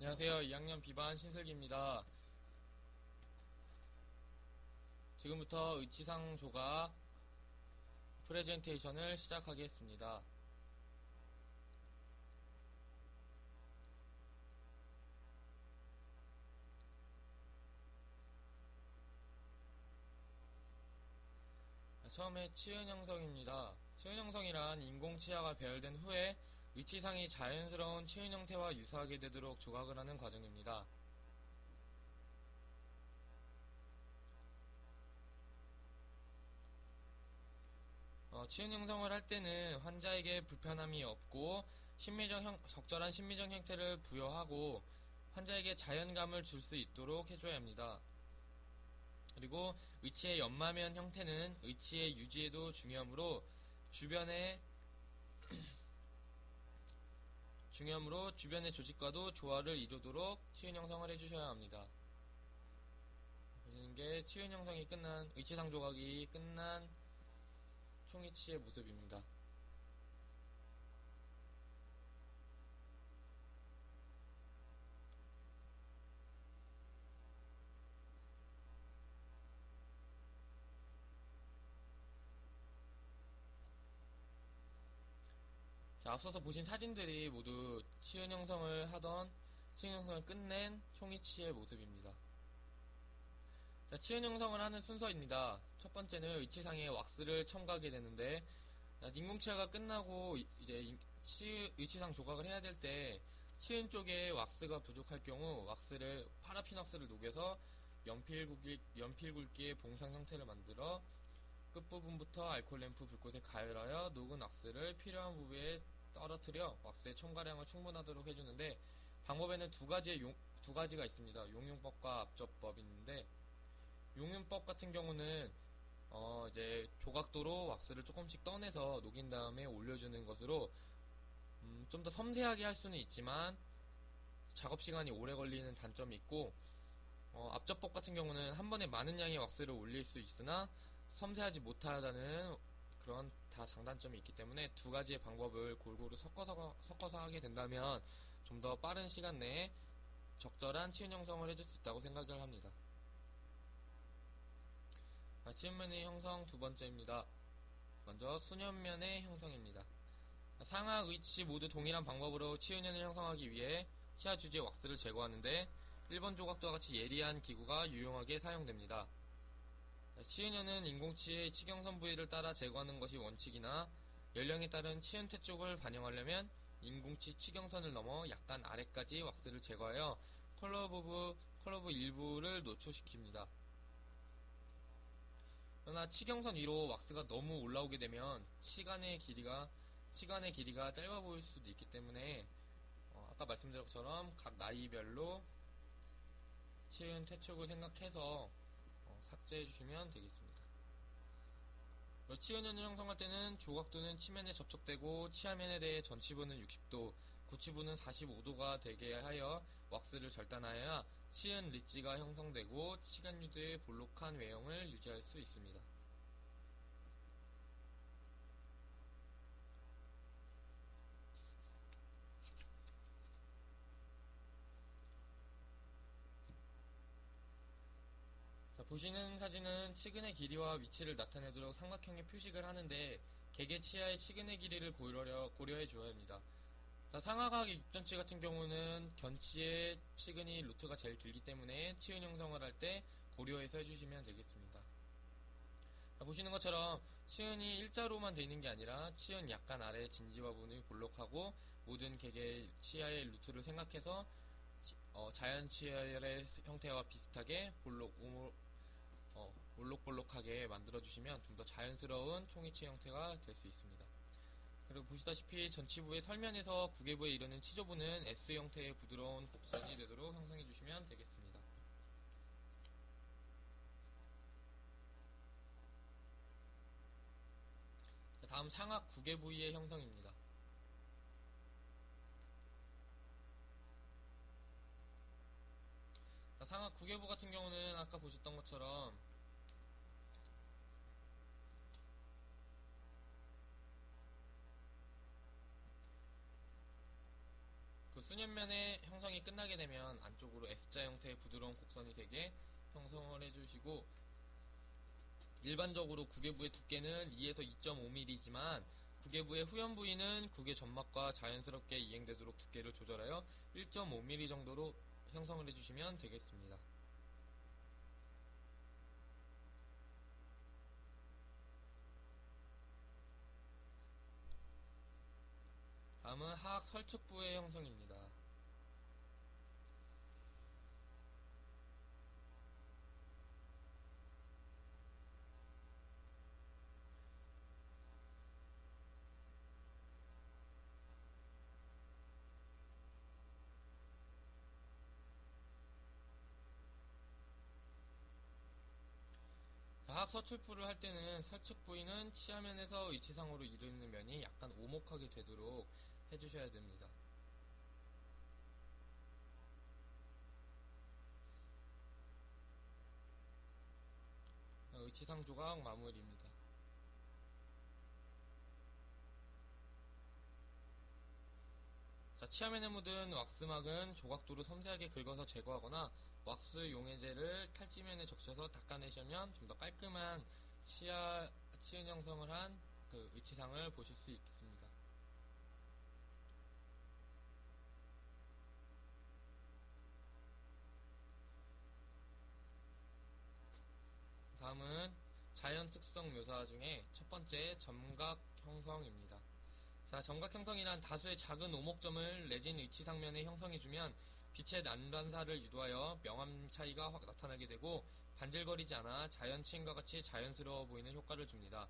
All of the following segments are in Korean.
안녕하세요. 2학년 B반 신슬기입니다. 지금부터 의치상 조각 프레젠테이션을 시작하겠습니다. 처음에 치은 형성입니다. 치은 형성이란 인공치아가 배열된 후에 의치상이 자연스러운 치은 형태와 유사하게 되도록 조각을 하는 과정입니다. 치은 형성을 할 때는 환자에게 불편함이 없고 적절한 심미적 형태를 부여하고 환자에게 자연감을 줄 수 있도록 해줘야 합니다. 그리고 의치의 연마면 형태는 의치의 유지에도 중요하므로 주변의 조직과도 조화를 이루도록 치은 형성을 해주셔야 합니다. 보시는 게 치은 형성이 끝난 의치상 조각이 끝난 총이치의 모습입니다. 자, 앞서서 보신 사진들이 모두 치은 형성을 끝낸 총이치의 모습입니다. 자, 치은 형성을 하는 순서입니다. 첫 번째는 의치상에 왁스를 첨가하게 되는데, 인공치아가 끝나고 이제 의치상 조각을 해야 될 때 치은 쪽에 왁스가 부족할 경우 파라핀 왁스를 녹여서 연필 굵기의 봉상 형태를 만들어 끝부분부터 알코올 램프 불꽃에 가열하여 녹은 왁스를 필요한 부위에 떨어뜨려 왁스의 첨가량을 충분하도록 해주는데, 방법에는 두 가지가 있습니다. 용융법과 압접법이 있는데, 용융법 같은 경우는 이제 조각도로 왁스를 조금씩 떠내서 녹인 다음에 올려주는 것으로 좀 더 섬세하게 할 수는 있지만 작업 시간이 오래 걸리는 단점이 있고, 압접법 같은 경우는 한 번에 많은 양의 왁스를 올릴 수 있으나 섬세하지 못하다는 그런 다 장단점이 있기 때문에 두 가지의 방법을 골고루 섞어서 하게 된다면 좀 더 빠른 시간 내에 적절한 치은 형성을 해줄 수 있다고 생각을 합니다. 치은면의 형성 두 번째입니다. 먼저 수년면의 형성입니다. 상하 의치 모두 동일한 방법으로 치은면을 형성하기 위해 치아 주지의 왁스를 제거하는데 1번 조각도와 같이 예리한 기구가 유용하게 사용됩니다. 치은현은 인공치의 치경선 부위를 따라 제거하는 것이 원칙이나 연령에 따른 치은태 쪽을 반영하려면 인공치 치경선을 넘어 약간 아래까지 왁스를 제거하여 컬러부 일부를 노출시킵니다. 그러나 치경선 위로 왁스가 너무 올라오게 되면 치간의 길이가 짧아 보일 수도 있기 때문에 아까 말씀드린 것처럼 각 나이별로 치은 태축을 생각해서 삭제해 주시면 되겠습니다. 치은현을 형성할 때는 조각도는 치면에 접촉되고 치아면에 대해 전치부는 60도, 구치부는 45도가 되게 하여 왁스를 절단하여야 치은 리지가 형성되고 치간유두의 볼록한 외형을 유지할 수 있습니다. 자, 보시는 사진은 치근의 길이와 위치를 나타내도록 삼각형의 표식을 하는데, 개개 치아의 치근의 길이를 고려해 줘야 합니다. 자, 상하각 육전치 같은 경우는 견치의 치근이 루트가 제일 길기 때문에 치은 형성을 할 때 고려해서 해주시면 되겠습니다. 자, 보시는 것처럼 치은이 일자로만 되어 있는 게 아니라 치은 약간 아래 진지와 부분이 볼록하고 모든 개개 치아의 루트를 생각해서 자연 치아의 형태와 비슷하게 볼록볼록하게 만들어주시면 좀 더 자연스러운 총이치 형태가 될 수 있습니다. 그리고 보시다시피 전치부의 설면에서 구개부에 이르는 치조부는 S 형태의 부드러운 곡선이 되도록 형성해 주시면 되겠습니다. 다음 상악 구개 부위의 형성입니다. 상악 구개부 같은 경우는 아까 보셨던 것처럼 수년면의 형성이 끝나게 되면 안쪽으로 S자 형태의 부드러운 곡선이 되게 형성을 해주시고, 일반적으로 구개부의 두께는 2에서 2.5mm이지만 구개부의 후연 부위는 구개 점막과 자연스럽게 이행되도록 두께를 조절하여 1.5mm 정도로 형성을 해주시면 되겠습니다. 다음은 하악 설측부의 형성입니다. 하악 설측부를 할 때는 설측 부위는 치아면에서 위치상으로 이루는 면이 약간 오목하게 되도록 해주셔야 됩니다. 위치상 조각 마무리입니다. 자, 치아면에 묻은 왁스막은 조각도로 섬세하게 긁어서 제거하거나 왁스 용해제를 탈지면에 적셔서 닦아내시면 좀 더 깔끔한 치은 형성을 한 그 위치상을 보실 수 있습니다. 다음은 자연 특성 묘사 중에 첫 번째 점각 형성입니다. 자, 점각 형성이란 다수의 작은 오목점을 레진 위치상면에 형성해주면 빛의 난반사를 유도하여 명암 차이가 확 나타나게 되고 반질거리지 않아 자연 치인과 같이 자연스러워 보이는 효과를 줍니다.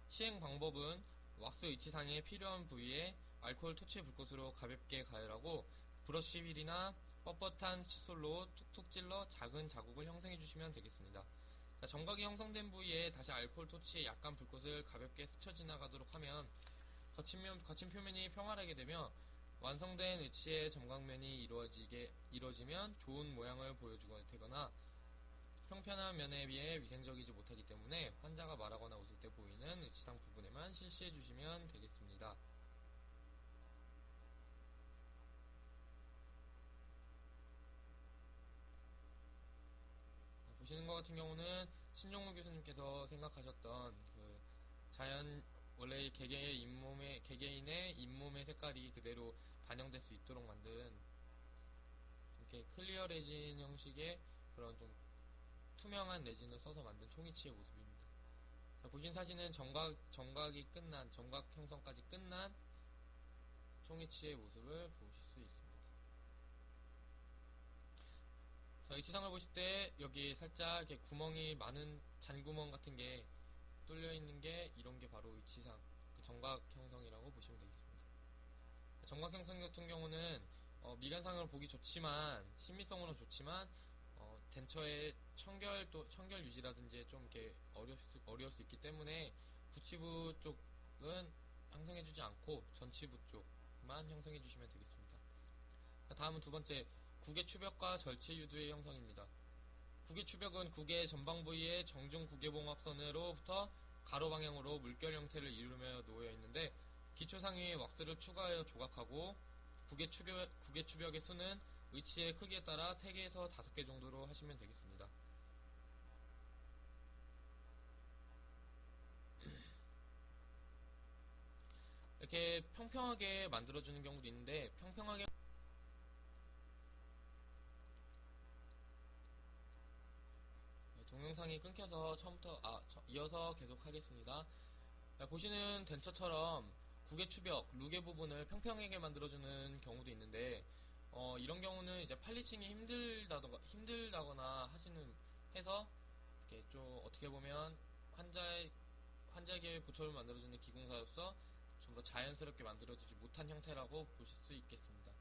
시행 방법은 왁스 위치상에 필요한 부위에 알코올 토치 불꽃으로 가볍게 가열하고 브러쉬 휠이나 뻣뻣한 칫솔로 툭툭 찔러 작은 자국을 형성해 주시면 되겠습니다. 자, 점각이 형성된 부위에 다시 알코올 토치에 약간 불꽃을 가볍게 스쳐 지나가도록 하면 거친 표면이 평활하게 되며 완성된 의치의 점각면이 이루어지면 좋은 모양을 보여주게 되거나 평편한 면에 비해 위생적이지 못하기 때문에 환자가 말하거나 웃을 때 보이는 의치상 부분에만 실시해 주시면 되겠습니다. 보시는 것 같은 경우는 신종무 교수님께서 생각하셨던 그 원래 개개인의 잇몸의 색깔이 그대로 반영될 수 있도록 만든 이렇게 클리어 레진 형식의 그런 좀 투명한 레진을 써서 만든 총이치의 모습입니다. 자, 보신 사진은 점각 형성까지 끝난 총이치의 모습을 보실 수 있습니다. 자, 위치상을 보실 때 여기 살짝 이렇게 구멍이 많은 잔구멍 같은 게 뚫려 있는 게 이런 게 바로 위치상 그 점각 형성이라고 보시면 되겠습니다. 점각 형성 같은 경우는 미간상으로 보기 좋지만 심미성으로는 좋지만 덴처의 청결 유지라든지 좀 이렇게 어려울 수 있기 때문에 부치부 쪽은 형성해주지 않고 전치부 쪽만 형성해주시면 되겠습니다. 다음은 두 번째 구개 추벽과 절치 유두의 형성입니다. 구개 추벽은 구개의 전방 부위의 정중 구개봉합선으로부터 가로 방향으로 물결 형태를 이루며 놓여 있는데 기초 상위에 왁스를 추가하여 조각하고 구개 추벽의 수는 위치의 크기에 따라 3개에서 5개 정도로 하시면 되겠습니다. 이렇게 평평하게 만들어주는 경우도 있는데 평평하게 동영상이 끊겨서 이어서 계속 하겠습니다. 보시는 덴처처럼 구개 추벽, 루게 부분을 평평하게 만들어주는 경우도 있는데 이런 경우는 이제 팔리칭이 힘들다거나 해서 이렇게 좀 어떻게 보면 환자에게 보초를 만들어주는 기공사로서 좀 더 자연스럽게 만들어지지 못한 형태라고 보실 수 있겠습니다.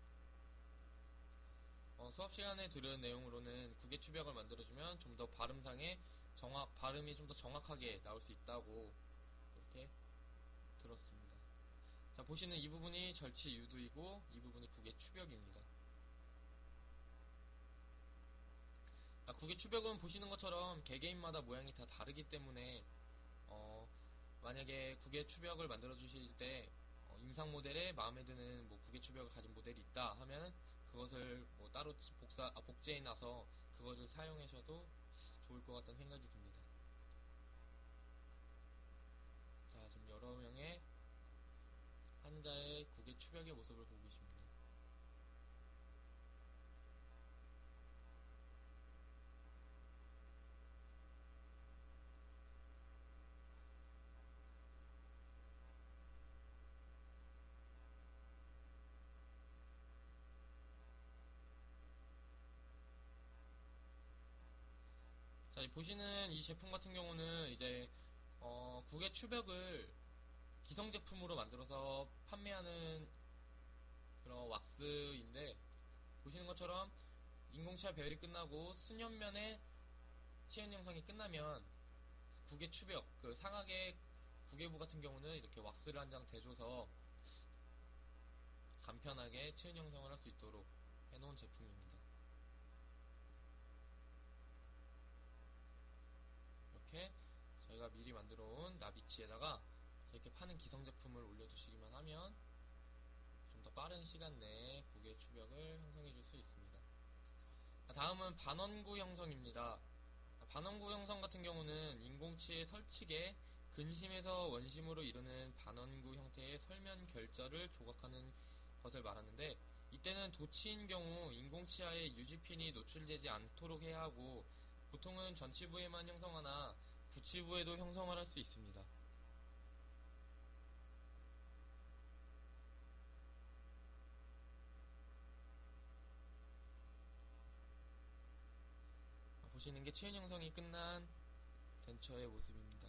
수업 시간에 들은 내용으로는 구개 추벽을 만들어주면 좀 더 발음이 좀 더 정확하게 나올 수 있다고 이렇게 들었습니다. 자, 보시는 이 부분이 절치 유두이고 이 부분이 구개 추벽입니다. 구개 추벽은 보시는 것처럼 개개인마다 모양이 다 다르기 때문에 만약에 구개 추벽을 만들어 주실 때 임상 모델에 마음에 드는 구개 추벽을 가진 모델이 있다 하면 그것을 뭐 따로 복제해 놔서 그것을 사용하셔도 좋을 것 같다는 생각이 듭니다. 자, 지금 여러 명의 환자의 국외 추벽의 모습을 보고 계십니다. 자, 보시는 이 제품 같은 경우는 이제 국외 추벽을 기성 제품으로 만들어서 판매하는 그런 왁스인데, 보시는 것처럼 인공치아 배열이 끝나고 수년면의 치연 형성이 끝나면 국외 추벽, 그 상악의 국외부 같은 경우는 이렇게 왁스를 한 장 대줘서 간편하게 치연 형성을 할 수 있도록 해놓은 제품입니다. 이렇게 저희가 미리 만들어 온 나비치에다가 이렇게 파는 기성 제품을 올려주시기만 하면 좀 더 빠른 시간 내에 국외 추벽을 형성해 줄 수 있습니다. 다음은 반원구 형성입니다. 반원구 형성 같은 경우는 인공치의 설치계 근심에서 원심으로 이루는 반원구 형태의 설면 결절을 조각하는 것을 말하는데, 이때는 도치인 경우 인공치아의 유지핀이 노출되지 않도록 해야 하고, 보통은 전치부에만 형성하나 부치부에도 형성을 할 수 있습니다. 보시는 게 치연 형성이 끝난 덴처의 모습입니다.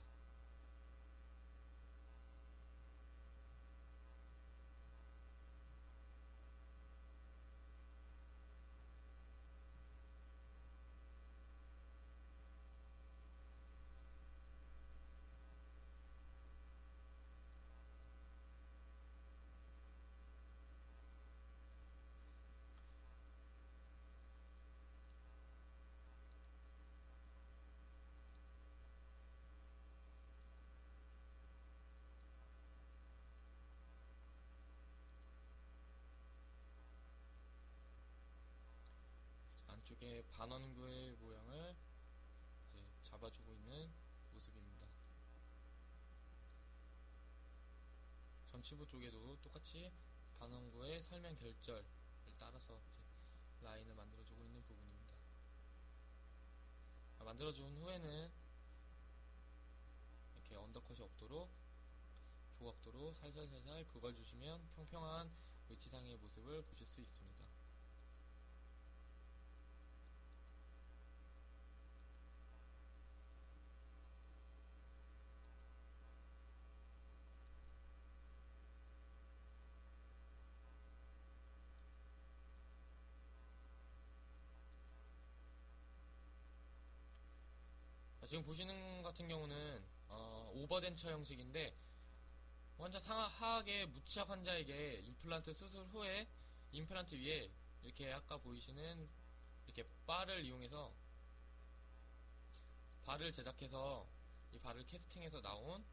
안쪽에 반원구의 모양을 이제 잡아주고 있는 모습입니다. 전치부 쪽에도 똑같이 반원구의 설면 결절을 따라서 라인을 만들어주고 있는 부분입니다. 만들어준 후에는 이렇게 언더컷이 없도록 조각도로 살살살살 긁어주시면 평평한 위치상의 모습을 보실 수 있습니다. 지금 보시는 같은 경우는 오버덴처 형식인데, 환자 하악의 무치약 환자에게 임플란트 수술 후에 임플란트 위에 이렇게 아까 보이시는 이렇게 바를 이용해서 바를 제작해서 이 바를 캐스팅해서 나온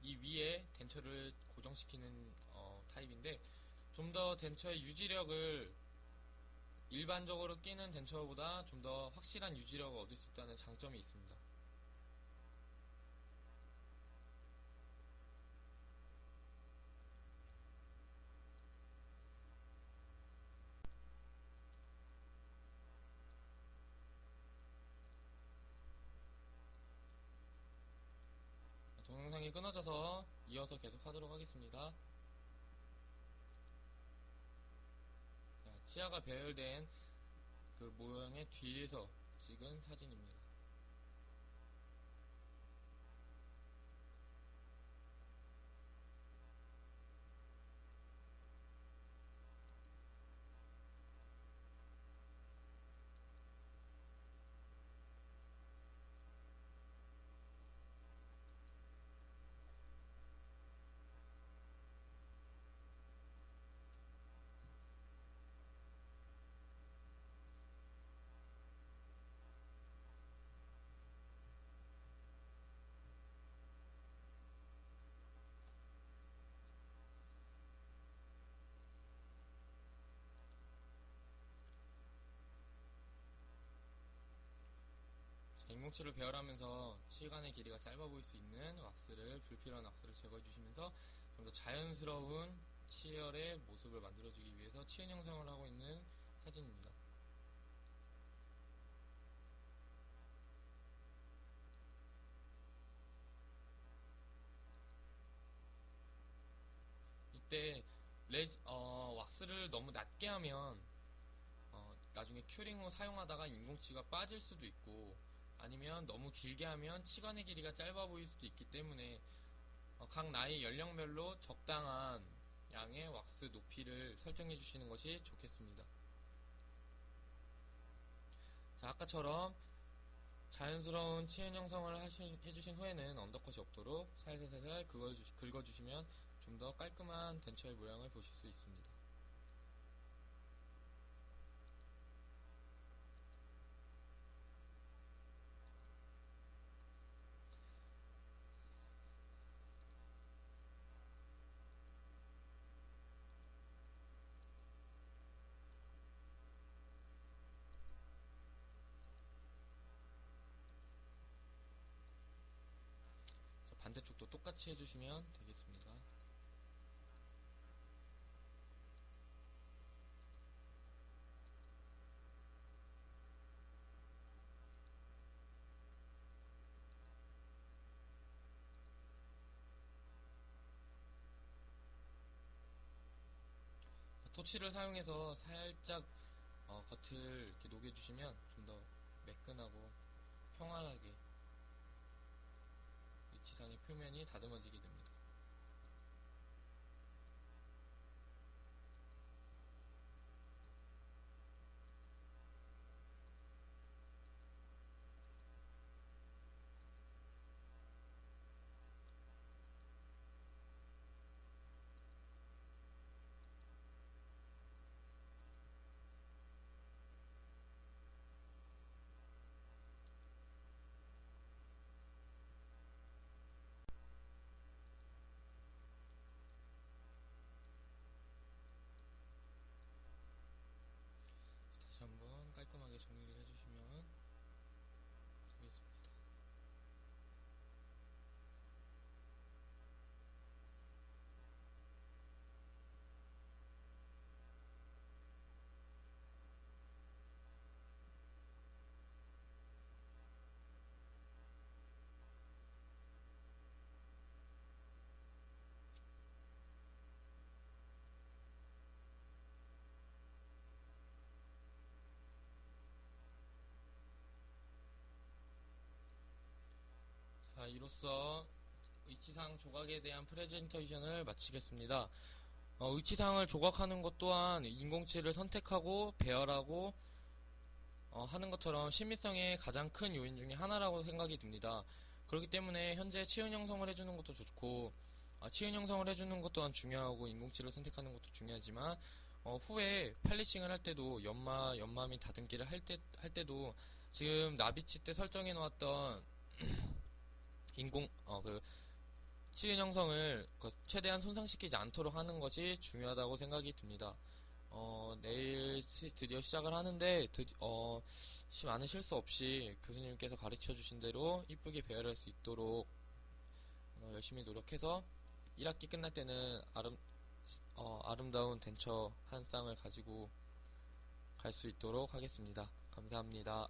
이 위에 덴처를 고정시키는 타입인데, 좀 더 덴처의 유지력을 일반적으로 끼는 덴처보다 좀 더 확실한 유지력을 얻을 수 있다는 장점이 있습니다. 동영상이 끊어져서 이어서 계속 하도록 하겠습니다. 자, 치아가 배열된 그 모형의 뒤에서 찍은 사진입니다. 인공치를 배열하면서 치간의 길이가 짧아 보일 수 있는 왁스를, 불필요한 왁스를 제거해 주시면서 좀 더 자연스러운 치열의 모습을 만들어주기 위해서 치은 형성을 하고 있는 사진입니다. 이때 왁스를 너무 낮게 하면 나중에 큐링 후 사용하다가 인공치가 빠질 수도 있고, 아니면 너무 길게 하면 치관의 길이가 짧아 보일 수도 있기 때문에 각 나이 연령별로 적당한 양의 왁스 높이를 설정해 주시는 것이 좋겠습니다. 자, 아까처럼 자연스러운 치은 형성을 해주신 후에는 언더컷이 없도록 살살살살 긁어주시면 좀 더 깔끔한 덴처의 모양을 보실 수 있습니다. 자, 반대쪽도 똑같이 해주시면 되겠습니다. 토치를 사용해서 살짝 겉을 이렇게 녹여주시면 좀 더 매끈하고 평안하게 위치상의 표면이 다듬어지게 됩니다. 다시 한번 깔끔하게 정리를 해주시면 되겠습니다. 자, 이로써 위치상 조각에 대한 프레젠테이션을 마치겠습니다. 위치상을 조각하는 것 또한 인공치를 선택하고 배열하고 하는 것처럼 심미성의 가장 큰 요인 중에 하나라고 생각이 듭니다. 그렇기 때문에 현재 치은 형성을 해주는 것도 좋고, 치은 형성을 해주는 것 또한 중요하고 인공치를 선택하는 것도 중요하지만 후에 팔리싱을 할 때도 연마 및 다듬기를 할 때도 지금 나비치 때 설정해 놓았던 그 치은 형성을 최대한 손상시키지 않도록 하는 것이 중요하다고 생각이 듭니다. 내일 드디어 시작을 하는데 많은 실수 없이 교수님께서 가르쳐 주신 대로 이쁘게 배열할 수 있도록 열심히 노력해서 1학기 끝날 때는 아름다운 덴처 한 쌍을 가지고 갈 수 있도록 하겠습니다. 감사합니다.